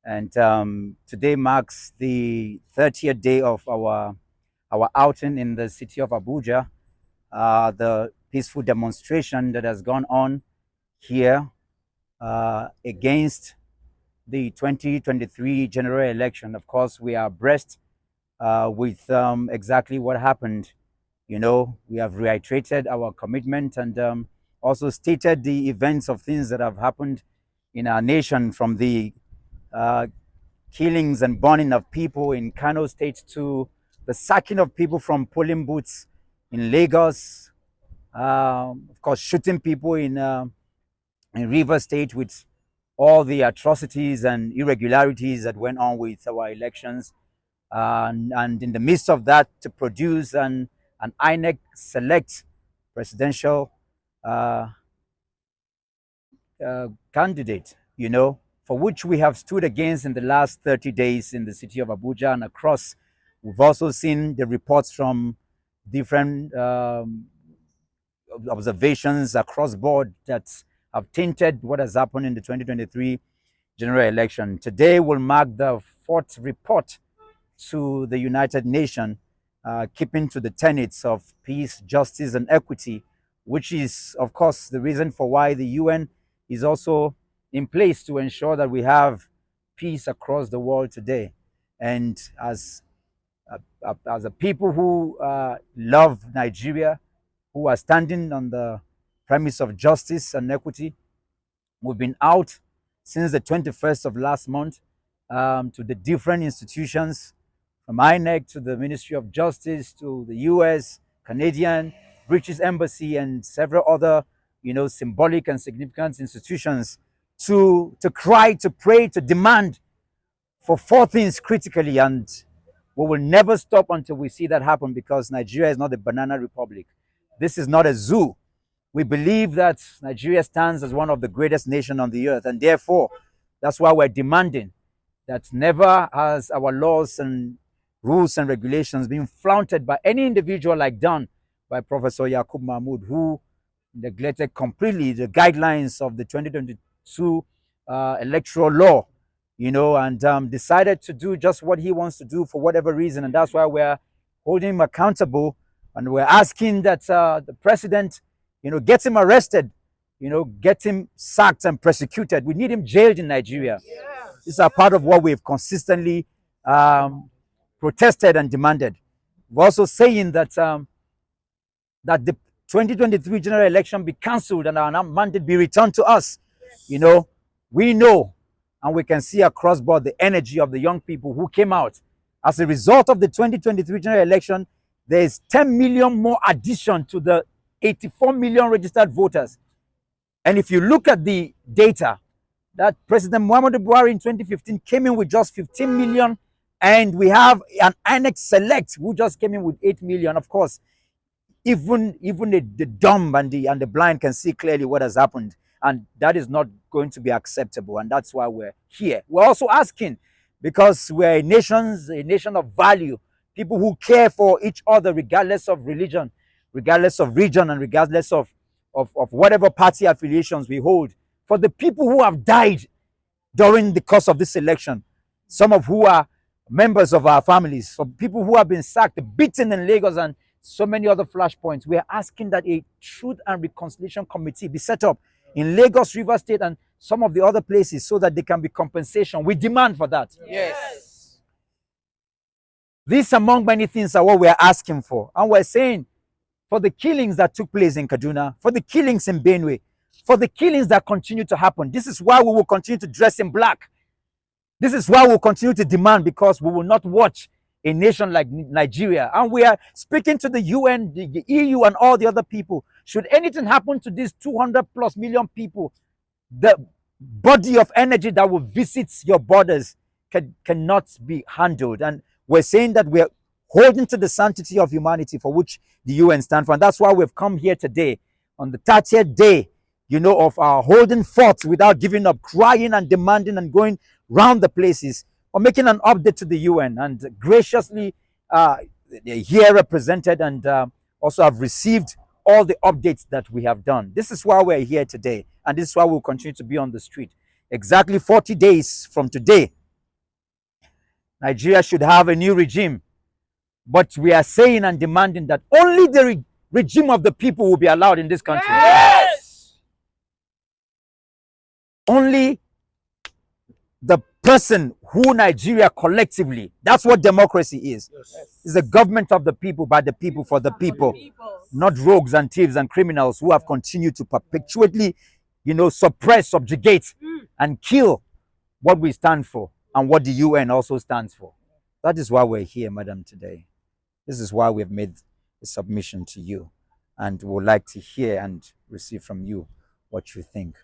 And today marks the 30th day of our outing in the city of Abuja, the peaceful demonstration that has gone on here against the 2023 general election. Of course, we are abreast with exactly what happened. We have reiterated our commitment and also stated the events of things that have happened in our nation, from the uh, killings and burning of people in Kano State to the sacking of people from polling booths in Lagos, of course, shooting people in River State, with all the atrocities and irregularities that went on with our elections. And in the midst of that, to produce an INEC select presidential uh, candidate, for which we have stood against in the last 30 days in the city of Abuja and across. We've also seen the reports from different observations across board that have tainted what has happened in the 2023 general election. Today will mark the fourth report to the United Nations, keeping to the tenets of peace, justice, and equity, which is, of course, the reason for why the UN is also in place to ensure that we have peace across the world today. And as a people who love Nigeria, who are standing on the premise of justice and equity, we've been out since the 21st of last month to the different institutions, from INEC to the Ministry of Justice to the US, Canadian, British Embassy, and several other, symbolic and significant institutions, to cry, to pray, to demand for four things critically. And we will never stop until we see that happen, because Nigeria is not a banana republic. This is not a zoo. We believe that Nigeria stands as one of the greatest nations on the earth, and therefore, that's why we're demanding that never has our laws and rules and regulations been flaunted by any individual like done by Professor Yakubu Mahmood, who neglected completely the guidelines of the 2022 electoral law, and decided to do just what he wants to do for whatever reason. And that's why we're holding him accountable, and we're asking that the president, get him arrested, get him sacked and prosecuted. We need him jailed in Nigeria. Yes. These are part of what we've consistently protested and demanded. We're also saying that that the 2023 general election be cancelled and our mandate be returned to us. We know, and we can see across board, the energy of the young people who came out. As a result of the 2023 general election, there is 10 million more addition to the 84 million registered voters. And if you look at the data, that President Muhammad Buhari in 2015 came in with just 15 million, and we have an INEC select who just came in with 8 million. Of course, even the dumb and the blind can see clearly what has happened, and that is not going to be acceptable. And that's why we're here. We're also asking, because we're a nation of value, people who care for each other regardless of religion, regardless of region, and regardless of whatever party affiliations we hold, for the people who have died during the course of this election, some of who are members of our families, for people who have been sacked, beaten in Lagos, and so many other flashpoints. We are asking that a Truth and Reconciliation Committee be set up in Lagos, River State, and some of the other places, so that there can be compensation. We demand for that. Yes. These, among many things, are what we are asking for. And we're saying, for the killings that took place in Kaduna, for the killings in Benue, for the killings that continue to happen, this is why we will continue to dress in black. This is why we'll continue to demand, because we will not watch a nation like Nigeria. And we are speaking to the UN, the EU, and all the other people. Should anything happen to these 200 plus million people, the body of energy that will visit your borders cannot be handled. And we're saying that we're holding to the sanctity of humanity, for which the UN stands for. And that's why we've come here today on the 30th day, of our holding forth without giving up, crying and demanding and going round the places, or making an update to the UN. And graciously, they're here represented, and also have received all the updates that we have done. This is why we're here today, and this is why we'll continue to be on the street. Exactly 40 days from today, Nigeria should have a new regime. But we are saying and demanding that only the regime of the people will be allowed in this country. Yes! Only the person who Nigeria collectively, that's what democracy is. Yes. It's the government of the people, by the people, for the people. Not rogues and thieves and criminals who have continued to perpetually, suppress, subjugate, and kill what we stand for and what the UN also stands for. That is why we're here, madam, today. This is why we've made a submission to you, and we would like to hear and receive from you what you think.